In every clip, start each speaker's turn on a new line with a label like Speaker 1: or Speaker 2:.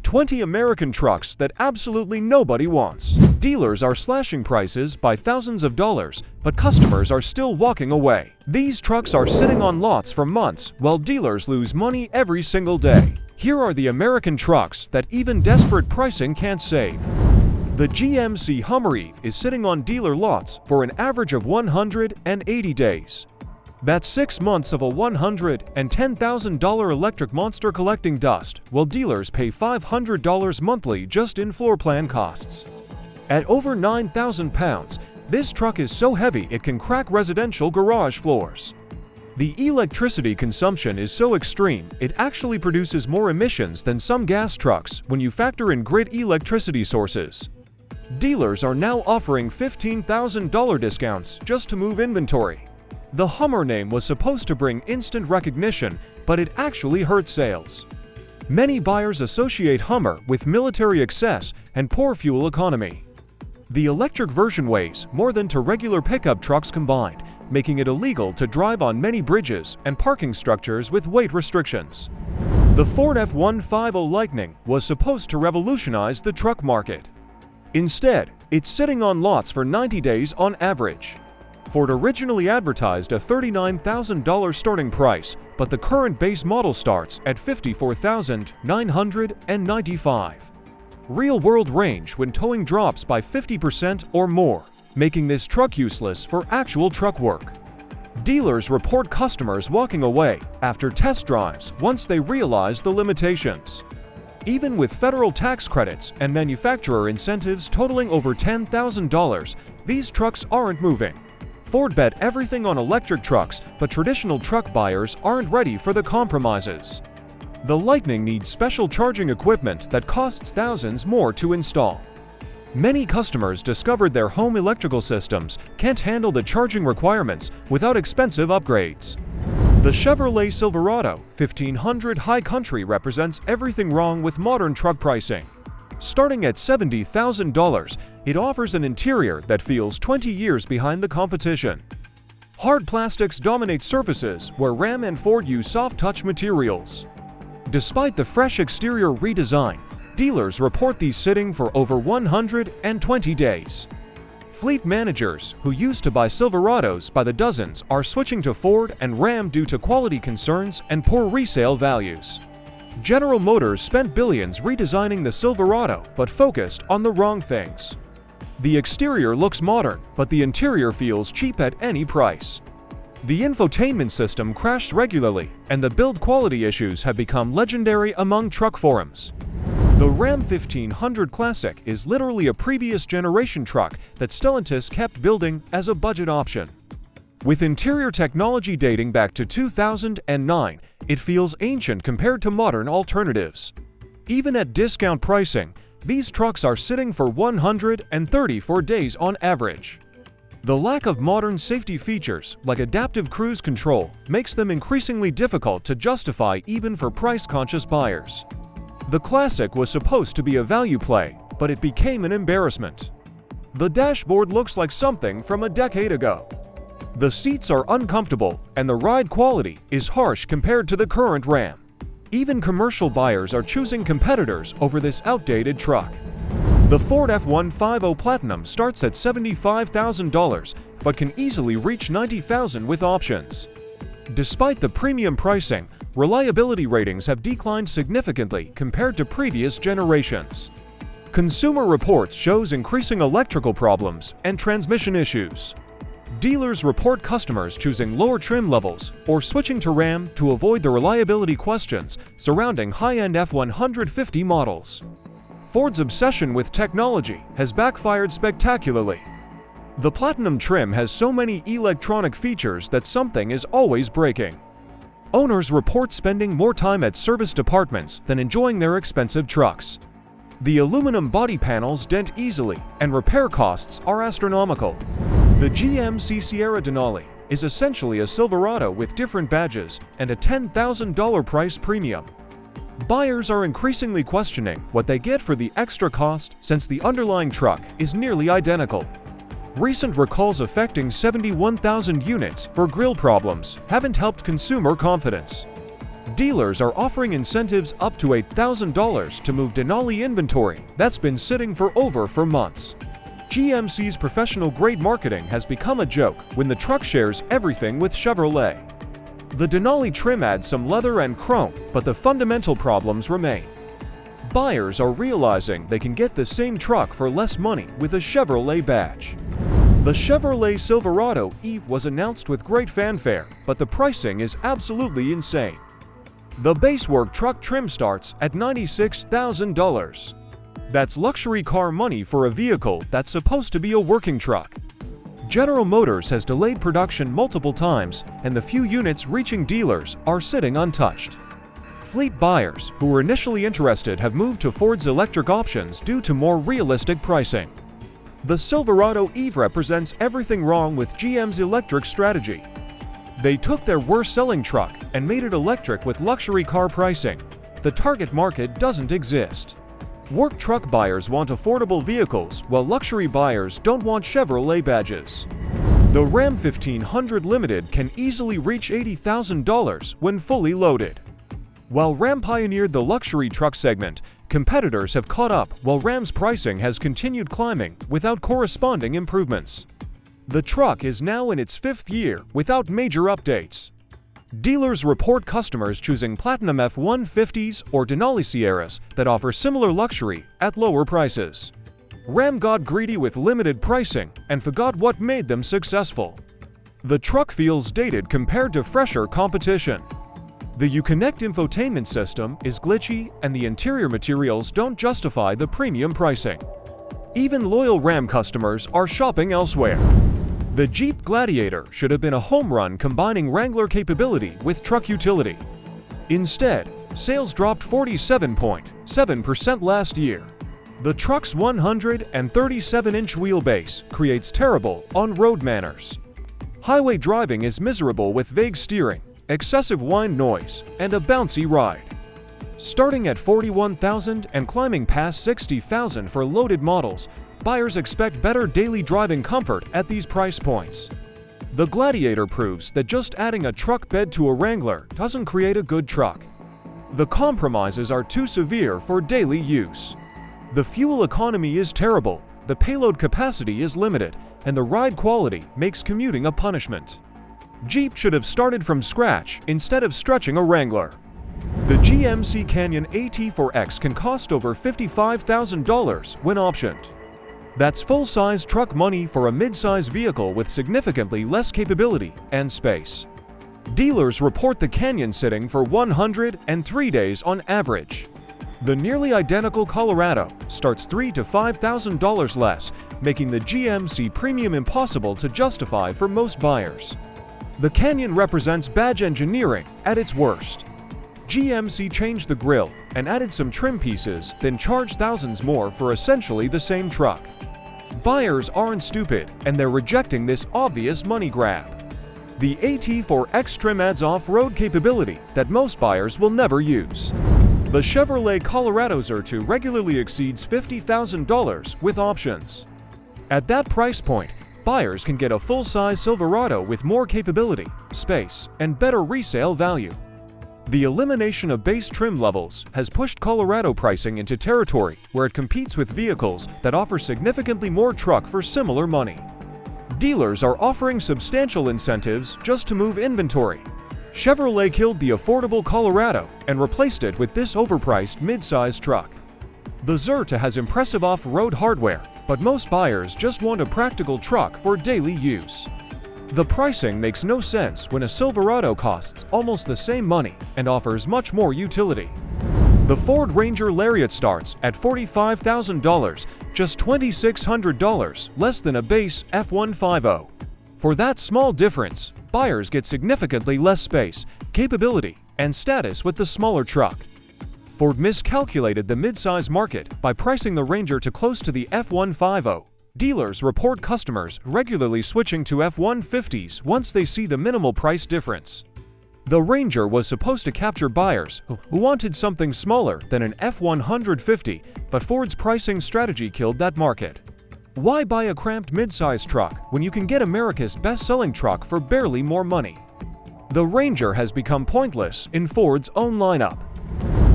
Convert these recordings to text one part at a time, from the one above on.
Speaker 1: 20 American trucks that absolutely nobody wants. Dealers are slashing prices by thousands of dollars, but customers are still walking away. These trucks are sitting on lots for months, while dealers lose money every single day. Here are the American trucks that even desperate pricing can't save. The GMC Hummer EV is sitting on dealer lots for an average of 180 days. That's 6 months of a $110,000 electric monster collecting dust, while dealers pay $500 monthly just in floor plan costs. At over 9,000 pounds, this truck is so heavy it can crack residential garage floors. The electricity consumption is so extreme, it actually produces more emissions than some gas trucks when you factor in grid electricity sources. Dealers are now offering $15,000 discounts just to move inventory. The Hummer name was supposed to bring instant recognition, but it actually hurt sales. Many buyers associate Hummer with military excess and poor fuel economy. The electric version weighs more than two regular pickup trucks combined, making it illegal to drive on many bridges and parking structures with weight restrictions. The Ford F-150 Lightning was supposed to revolutionize the truck market. Instead, it's sitting on lots for 90 days on average. Ford originally advertised a $39,000 starting price, but the current base model starts at $54,995. Real-world range when towing drops by 50% or more, making this truck useless for actual truck work. Dealers report customers walking away after test drives once they realize the limitations. Even with federal tax credits and manufacturer incentives totaling over $10,000, these trucks aren't moving. Ford bet everything on electric trucks, but traditional truck buyers aren't ready for the compromises. The Lightning needs special charging equipment that costs thousands more to install. Many customers discovered their home electrical systems can't handle the charging requirements without expensive upgrades. The Chevrolet Silverado 1500 High Country represents everything wrong with modern truck pricing. Starting at $70,000, it offers an interior that feels 20 years behind the competition. Hard plastics dominate surfaces where Ram and Ford use soft-touch materials. Despite the fresh exterior redesign, dealers report these sitting for over 120 days. Fleet managers who used to buy Silverados by the dozens are switching to Ford and Ram due to quality concerns and poor resale values. General Motors spent billions redesigning the Silverado but focused on the wrong things. The exterior looks modern, but the interior feels cheap at any price. The infotainment system crashed regularly, and the build quality issues have become legendary among truck forums. The Ram 1500 Classic is literally a previous generation truck that Stellantis kept building as a budget option. With interior technology dating back to 2009, it feels ancient compared to modern alternatives. Even at discount pricing, these trucks are sitting for 134 days on average. The lack of modern safety features, like adaptive cruise control, makes them increasingly difficult to justify even for price-conscious buyers. The Classic was supposed to be a value play, but it became an embarrassment. The dashboard looks like something from a decade ago. The seats are uncomfortable, and the ride quality is harsh compared to the current Ram. Even commercial buyers are choosing competitors over this outdated truck. The Ford F-150 Platinum starts at $75,000, but can easily reach $90,000 with options. Despite the premium pricing, reliability ratings have declined significantly compared to previous generations. Consumer Reports shows increasing electrical problems and transmission issues. Dealers report customers choosing lower trim levels or switching to Ram to avoid the reliability questions surrounding high-end F-150 models. Ford's obsession with technology has backfired spectacularly. The Platinum trim has so many electronic features that something is always breaking. Owners report spending more time at service departments than enjoying their expensive trucks. The aluminum body panels dent easily, and repair costs are astronomical. The GMC Sierra Denali is essentially a Silverado with different badges and a $10,000 price premium. Buyers are increasingly questioning what they get for the extra cost since the underlying truck is nearly identical. Recent recalls affecting 71,000 units for grille problems haven't helped consumer confidence. Dealers are offering incentives up to $8,000 to move Denali inventory that's been sitting for months. GMC's professional-grade marketing has become a joke when the truck shares everything with Chevrolet. The Denali trim adds some leather and chrome, but the fundamental problems remain. Buyers are realizing they can get the same truck for less money with a Chevrolet badge. The Chevrolet Silverado EVE was announced with great fanfare, but the pricing is absolutely insane. The basework truck trim starts at $96,000. That's luxury car money for a vehicle that's supposed to be a working truck. General Motors has delayed production multiple times, and the few units reaching dealers are sitting untouched. Fleet buyers who were initially interested have moved to Ford's electric options due to more realistic pricing. The Silverado EVE represents everything wrong with GM's electric strategy. They took their worst-selling truck and made it electric with luxury car pricing. The target market doesn't exist. Work truck buyers want affordable vehicles, while luxury buyers don't want Chevrolet badges. The Ram 1500 Limited can easily reach $80,000 when fully loaded. While Ram pioneered the luxury truck segment, competitors have caught up while Ram's pricing has continued climbing without corresponding improvements. The truck is now in its 5th year without major updates. Dealers report customers choosing Platinum F-150s or Denali Sierras that offer similar luxury at lower prices. Ram got greedy with limited pricing and forgot what made them successful. The truck feels dated compared to fresher competition. The Uconnect infotainment system is glitchy and the interior materials don't justify the premium pricing. Even loyal Ram customers are shopping elsewhere. The Jeep Gladiator should have been a home run combining Wrangler capability with truck utility. Instead, sales dropped 47.7% last year. The truck's 137-inch wheelbase creates terrible on-road manners. Highway driving is miserable with vague steering, excessive whine noise, and a bouncy ride. Starting at $41,000 and climbing past $60,000 for loaded models, buyers expect better daily driving comfort at these price points. The Gladiator proves that just adding a truck bed to a Wrangler doesn't create a good truck. The compromises are too severe for daily use. The fuel economy is terrible, the payload capacity is limited, and the ride quality makes commuting a punishment. Jeep should have started from scratch instead of stretching a Wrangler. The GMC Canyon AT4X can cost over $55,000 when optioned. That's full-size truck money for a mid-size vehicle with significantly less capability and space. Dealers report the Canyon sitting for 103 days on average. The nearly identical Colorado starts $3,000 to $5,000 less, making the GMC Premium impossible to justify for most buyers. The Canyon represents badge engineering at its worst. GMC changed the grille and added some trim pieces, then charged thousands more for essentially the same truck. Buyers aren't stupid, and they're rejecting this obvious money grab. The AT4X trim adds off-road capability that most buyers will never use. The Chevrolet Colorado ZR2 regularly exceeds $50,000 with options. At that price point, buyers can get a full-size Silverado with more capability, space, and better resale value. The elimination of base trim levels has pushed Colorado pricing into territory where it competes with vehicles that offer significantly more truck for similar money. Dealers are offering substantial incentives just to move inventory. Chevrolet killed the affordable Colorado and replaced it with this overpriced mid-size truck. The ZR2 has impressive off-road hardware, but most buyers just want a practical truck for daily use. The pricing makes no sense when a Silverado costs almost the same money and offers much more utility. The Ford Ranger Lariat starts at $45,000, just $2,600 less than a base F-150. For that small difference, buyers get significantly less space, capability, and status with the smaller truck. Ford miscalculated the midsize market by pricing the Ranger to close to the F-150. Dealers report customers regularly switching to F-150s once they see the minimal price difference. The Ranger was supposed to capture buyers who wanted something smaller than an F-150, but Ford's pricing strategy killed that market. Why buy a cramped midsize truck when you can get America's best-selling truck for barely more money? The Ranger has become pointless in Ford's own lineup.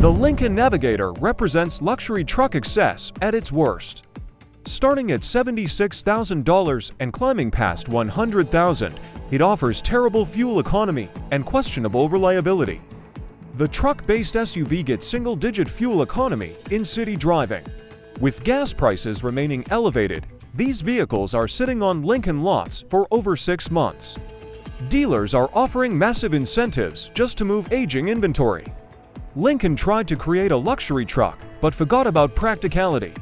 Speaker 1: The Lincoln Navigator represents luxury truck excess at its worst. Starting at $76,000 and climbing past $100,000, it offers terrible fuel economy and questionable reliability. The truck-based SUV gets single-digit fuel economy in city driving. With gas prices remaining elevated, these vehicles are sitting on Lincoln lots for over 6 months. Dealers are offering massive incentives just to move aging inventory. Lincoln tried to create a luxury truck, but forgot about practicality.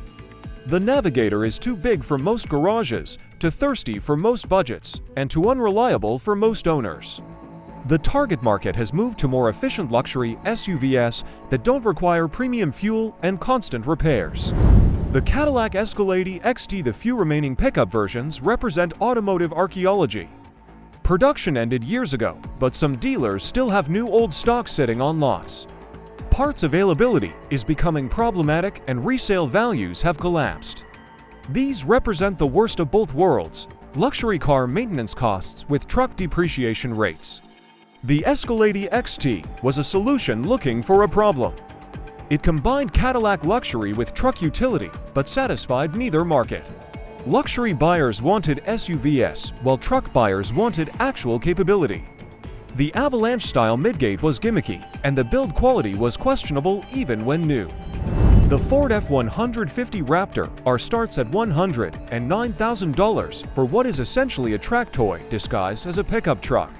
Speaker 1: The Navigator is too big for most garages, too thirsty for most budgets, and too unreliable for most owners. The target market has moved to more efficient luxury SUVs that don't require premium fuel and constant repairs. The Cadillac Escalade XT, the few remaining pickup versions, represent automotive archaeology. Production ended years ago, but some dealers still have new old stock sitting on lots. Parts availability is becoming problematic and resale values have collapsed. These represent the worst of both worlds: luxury car maintenance costs with truck depreciation rates. The Escalade XT was a solution looking for a problem. It combined Cadillac luxury with truck utility, but satisfied neither market. Luxury buyers wanted SUVs, while truck buyers wanted actual capability. The Avalanche-style midgate was gimmicky, and the build quality was questionable even when new. The Ford F-150 Raptor R starts at $109,000 for what is essentially a track toy disguised as a pickup truck.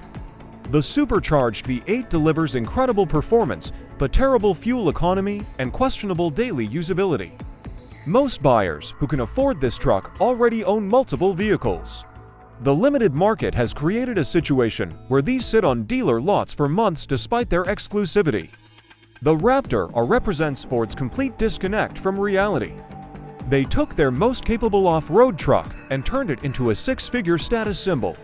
Speaker 1: The supercharged V8 delivers incredible performance, but terrible fuel economy and questionable daily usability. Most buyers who can afford this truck already own multiple vehicles. The limited market has created a situation where these sit on dealer lots for months despite their exclusivity. The Raptor R represents Ford's complete disconnect from reality. They took their most capable off-road truck and turned it into a six-figure status symbol.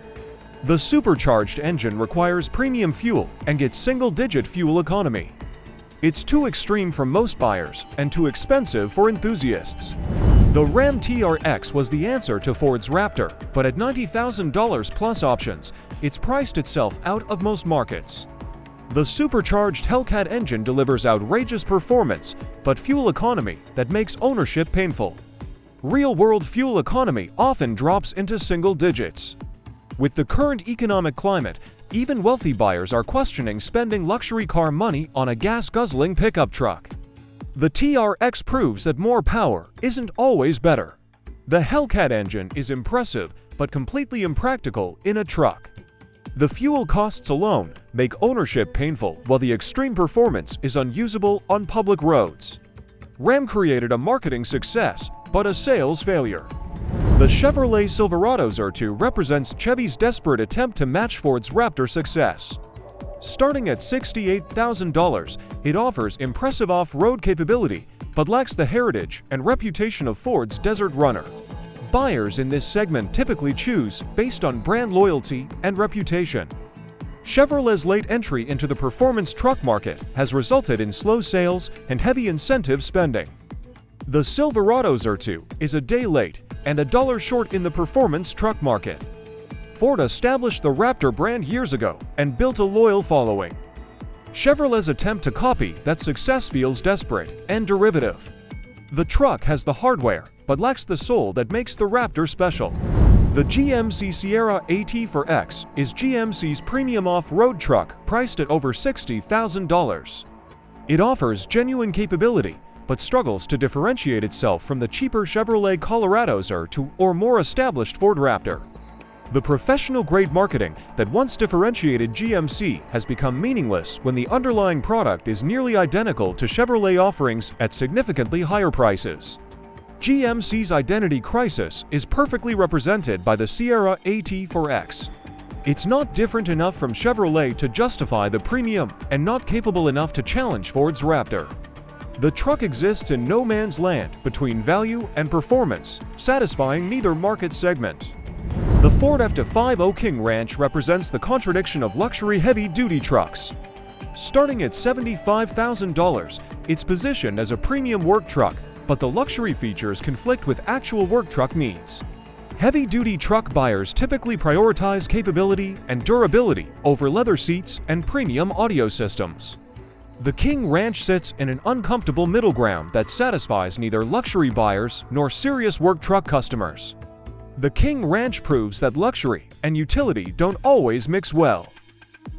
Speaker 1: The supercharged engine requires premium fuel and gets single-digit fuel economy. It's too extreme for most buyers and too expensive for enthusiasts. The Ram TRX was the answer to Ford's Raptor, but at $90,000 plus options, it's priced itself out of most markets. The supercharged Hellcat engine delivers outrageous performance, but fuel economy that makes ownership painful. Real-world fuel economy often drops into single digits. With the current economic climate, even wealthy buyers are questioning spending luxury car money on a gas-guzzling pickup truck. The TRX proves that more power isn't always better. The Hellcat engine is impressive, but completely impractical in a truck. The fuel costs alone make ownership painful, while the extreme performance is unusable on public roads. Ram created a marketing success, but a sales failure. The Chevrolet Silverado Z2 represents Chevy's desperate attempt to match Ford's Raptor success. Starting at $68,000, it offers impressive off-road capability, but lacks the heritage and reputation of Ford's Desert Runner. Buyers in this segment typically choose based on brand loyalty and reputation. Chevrolet's late entry into the performance truck market has resulted in slow sales and heavy incentive spending. The Silverado Z2 is a day late and $1 short in the performance truck market. Ford established the Raptor brand years ago and built a loyal following. Chevrolet's attempt to copy that success feels desperate and derivative. The truck has the hardware, but lacks the soul that makes the Raptor special. The GMC Sierra AT4X is GMC's premium off-road truck priced at over $60,000. It offers genuine capability, but struggles to differentiate itself from the cheaper Chevrolet Colorado Z2 or more established Ford Raptor. The professional-grade marketing that once differentiated GMC has become meaningless when the underlying product is nearly identical to Chevrolet offerings at significantly higher prices. GMC's identity crisis is perfectly represented by the Sierra AT4X. It's not different enough from Chevrolet to justify the premium and not capable enough to challenge Ford's Raptor. The truck exists in no man's land between value and performance, satisfying neither market segment. The Ford F-250 King Ranch represents the contradiction of luxury heavy-duty trucks. Starting at $75,000, it's positioned as a premium work truck, but the luxury features conflict with actual work truck needs. Heavy-duty truck buyers typically prioritize capability and durability over leather seats and premium audio systems. The King Ranch sits in an uncomfortable middle ground that satisfies neither luxury buyers nor serious work truck customers. The King Ranch proves that luxury and utility don't always mix well.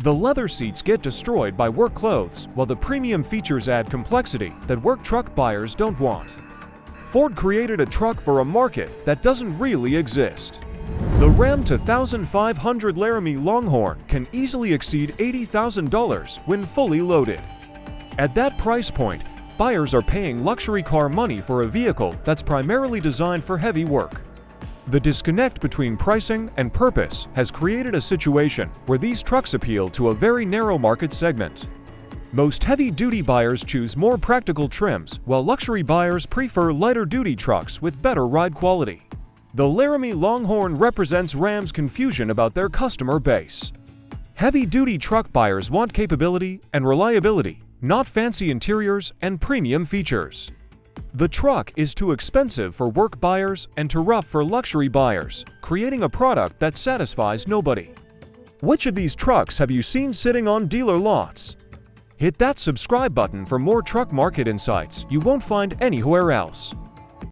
Speaker 1: The leather seats get destroyed by work clothes, while the premium features add complexity that work truck buyers don't want. Ford created a truck for a market that doesn't really exist. The Ram 2500 Laramie Longhorn can easily exceed $80,000 when fully loaded. At that price point, buyers are paying luxury car money for a vehicle that's primarily designed for heavy work. The disconnect between pricing and purpose has created a situation where these trucks appeal to a very narrow market segment. Most heavy-duty buyers choose more practical trims, while luxury buyers prefer lighter-duty trucks with better ride quality. The Laramie Longhorn represents Ram's confusion about their customer base. Heavy-duty truck buyers want capability and reliability, not fancy interiors and premium features. The truck is too expensive for work buyers and too rough for luxury buyers, creating a product that satisfies nobody. Which of these trucks have you seen sitting on dealer lots? Hit that subscribe button for more truck market insights you won't find anywhere else.